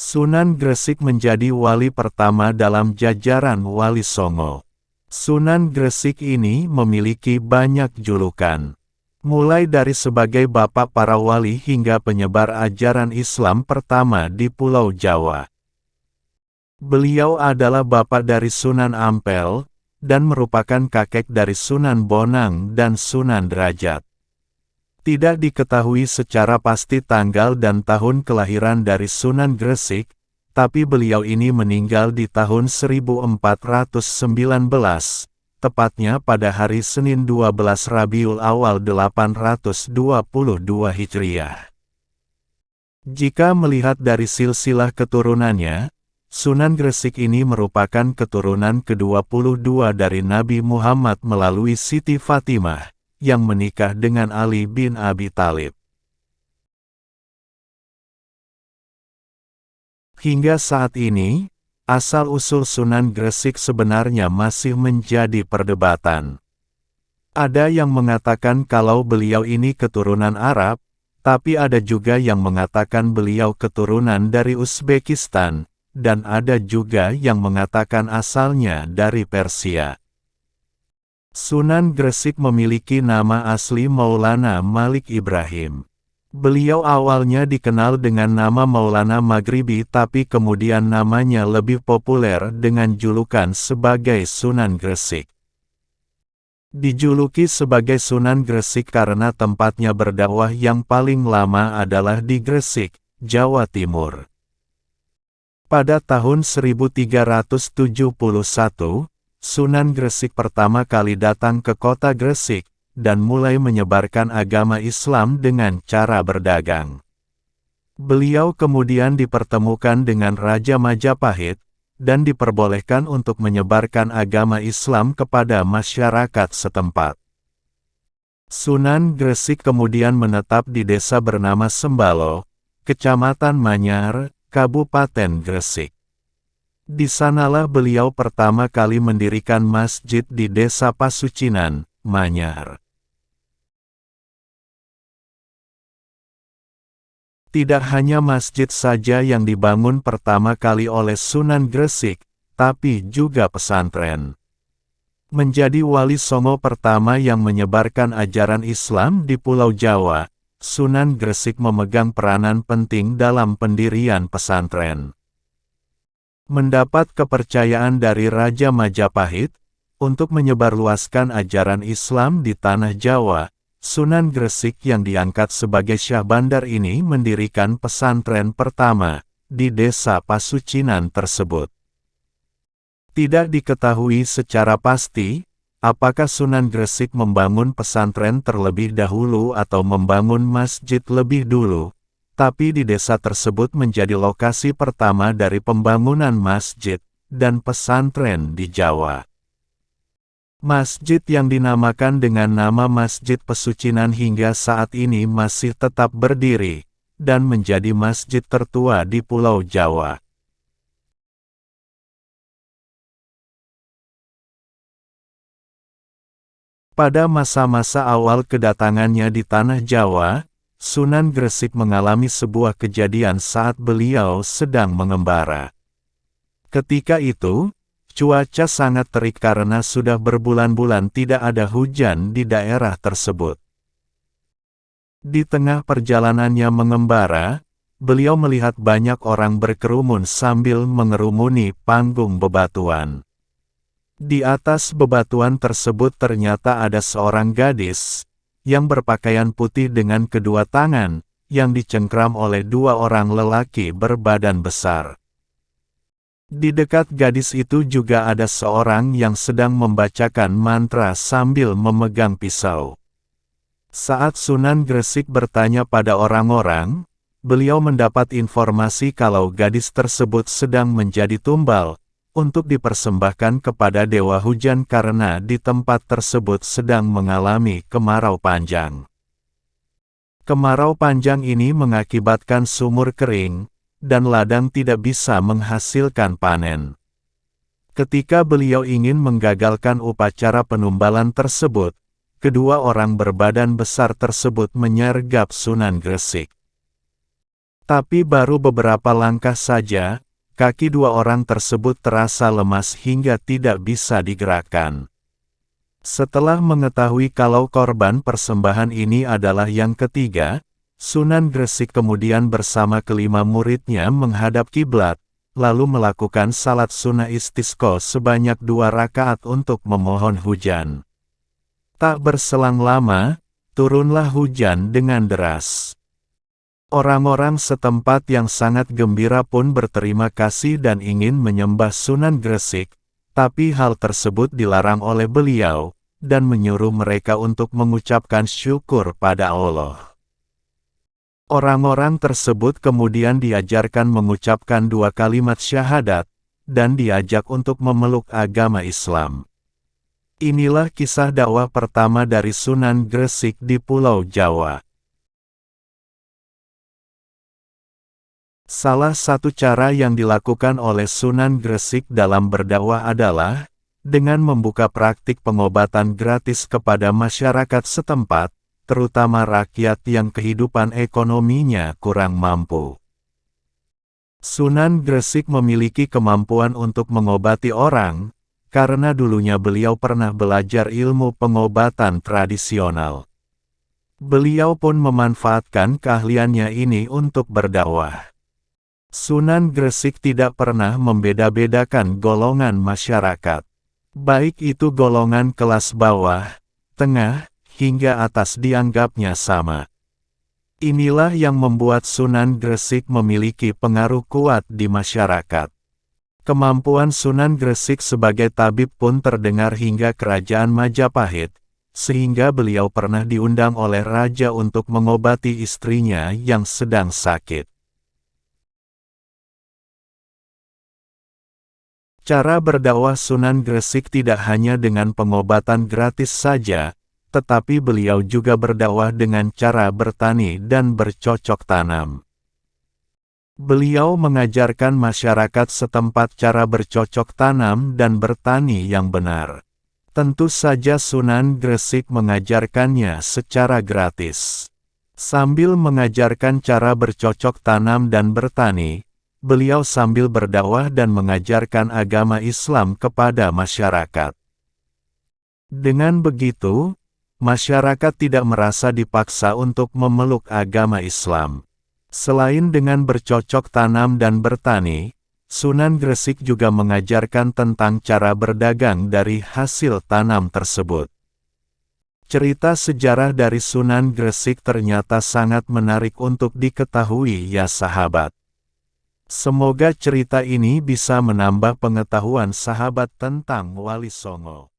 Sunan Gresik menjadi wali pertama dalam jajaran Wali Songo. Sunan Gresik ini memiliki banyak julukan. Mulai dari sebagai bapak para wali hingga penyebar ajaran Islam pertama di Pulau Jawa. Beliau adalah bapak dari Sunan Ampel, dan merupakan kakek dari Sunan Bonang dan Sunan Derajat. Tidak diketahui secara pasti tanggal dan tahun kelahiran dari Sunan Gresik, tapi beliau ini meninggal di tahun 1419, tepatnya pada hari Senin 12 Rabiul Awal 822 Hijriah. Jika melihat dari silsilah keturunannya, Sunan Gresik ini merupakan keturunan ke-22 dari Nabi Muhammad melalui Siti Fatimah, yang menikah dengan Ali bin Abi Thalib. Hingga saat ini, asal-usul Sunan Gresik sebenarnya masih menjadi perdebatan. Ada yang mengatakan kalau beliau ini keturunan Arab, tapi ada juga yang mengatakan beliau keturunan dari Uzbekistan, dan ada juga yang mengatakan asalnya dari Persia. Sunan Gresik memiliki nama asli Maulana Malik Ibrahim. Beliau awalnya dikenal dengan nama Maulana Maghribi tapi kemudian namanya lebih populer dengan julukan sebagai Sunan Gresik. Dijuluki sebagai Sunan Gresik karena tempatnya berdakwah yang paling lama adalah di Gresik, Jawa Timur. Pada tahun 1371, Sunan Gresik pertama kali datang ke kota Gresik, dan mulai menyebarkan agama Islam dengan cara berdagang. Beliau kemudian dipertemukan dengan Raja Majapahit, dan diperbolehkan untuk menyebarkan agama Islam kepada masyarakat setempat. Sunan Gresik kemudian menetap di desa bernama Sembalo, Kecamatan Manyar, Kabupaten Gresik. Di sanalah beliau pertama kali mendirikan masjid di Desa Pasucinan, Manyar. Tidak hanya masjid saja yang dibangun pertama kali oleh Sunan Gresik, tapi juga pesantren. Menjadi wali Songo pertama yang menyebarkan ajaran Islam di Pulau Jawa, Sunan Gresik memegang peranan penting dalam pendirian pesantren. Mendapat kepercayaan dari Raja Majapahit, untuk menyebarluaskan ajaran Islam di tanah Jawa, Sunan Gresik yang diangkat sebagai Syah Bandar ini mendirikan pesantren pertama, di desa Pasucinan tersebut. Tidak diketahui secara pasti, apakah Sunan Gresik membangun pesantren terlebih dahulu atau membangun masjid lebih dulu. Tapi di desa tersebut menjadi lokasi pertama dari pembangunan masjid dan pesantren di Jawa. Masjid yang dinamakan dengan nama Masjid Pesucinan hingga saat ini masih tetap berdiri, dan menjadi masjid tertua di Pulau Jawa. Pada masa-masa awal kedatangannya di tanah Jawa, Sunan Gresik mengalami sebuah kejadian saat beliau sedang mengembara. Ketika itu, cuaca sangat terik karena sudah berbulan-bulan tidak ada hujan di daerah tersebut. Di tengah perjalanannya mengembara, beliau melihat banyak orang berkerumun sambil mengerumuni panggung bebatuan. Di atas bebatuan tersebut ternyata ada seorang gadis, yang berpakaian putih dengan kedua tangan, yang dicengkram oleh dua orang lelaki berbadan besar. Di dekat gadis itu juga ada seorang yang sedang membacakan mantra sambil memegang pisau. Saat Sunan Gresik bertanya pada orang-orang, beliau mendapat informasi kalau gadis tersebut sedang menjadi tumbal, untuk dipersembahkan kepada Dewa Hujan karena di tempat tersebut sedang mengalami kemarau panjang. Kemarau panjang ini mengakibatkan sumur kering, dan ladang tidak bisa menghasilkan panen. Ketika beliau ingin menggagalkan upacara penumbalan tersebut, kedua orang berbadan besar tersebut menyergap Sunan Gresik. Tapi baru beberapa langkah saja, kaki dua orang tersebut terasa lemas hingga tidak bisa digerakkan. Setelah mengetahui kalau korban persembahan ini adalah yang ketiga, Sunan Gresik kemudian bersama kelima muridnya menghadap kiblat, lalu melakukan salat sunnah istisqa sebanyak 2 rakaat untuk memohon hujan. Tak berselang lama, turunlah hujan dengan deras. Orang-orang setempat yang sangat gembira pun berterima kasih dan ingin menyembah Sunan Gresik, tapi hal tersebut dilarang oleh beliau, dan menyuruh mereka untuk mengucapkan syukur pada Allah. Orang-orang tersebut kemudian diajarkan mengucapkan 2 kalimat syahadat, dan diajak untuk memeluk agama Islam. Inilah kisah dakwah pertama dari Sunan Gresik di Pulau Jawa. Salah satu cara yang dilakukan oleh Sunan Gresik dalam berdakwah adalah dengan membuka praktik pengobatan gratis kepada masyarakat setempat, terutama rakyat yang kehidupan ekonominya kurang mampu. Sunan Gresik memiliki kemampuan untuk mengobati orang, karena dulunya beliau pernah belajar ilmu pengobatan tradisional. Beliau pun memanfaatkan keahliannya ini untuk berdakwah. Sunan Gresik tidak pernah membeda-bedakan golongan masyarakat. Baik itu golongan kelas bawah, tengah, hingga atas dianggapnya sama. Inilah yang membuat Sunan Gresik memiliki pengaruh kuat di masyarakat. Kemampuan Sunan Gresik sebagai tabib pun terdengar hingga kerajaan Majapahit, sehingga beliau pernah diundang oleh raja untuk mengobati istrinya yang sedang sakit. Cara berdakwah Sunan Gresik tidak hanya dengan pengobatan gratis saja, tetapi beliau juga berdakwah dengan cara bertani dan bercocok tanam. Beliau mengajarkan masyarakat setempat cara bercocok tanam dan bertani yang benar. Tentu saja Sunan Gresik mengajarkannya secara gratis. Sambil mengajarkan cara bercocok tanam dan bertani, beliau sambil berdakwah dan mengajarkan agama Islam kepada masyarakat. Dengan begitu, masyarakat tidak merasa dipaksa untuk memeluk agama Islam. Selain dengan bercocok tanam dan bertani, Sunan Gresik juga mengajarkan tentang cara berdagang dari hasil tanam tersebut. Cerita sejarah dari Sunan Gresik ternyata sangat menarik untuk diketahui ya sahabat. Semoga cerita ini bisa menambah pengetahuan sahabat tentang Wali Songo.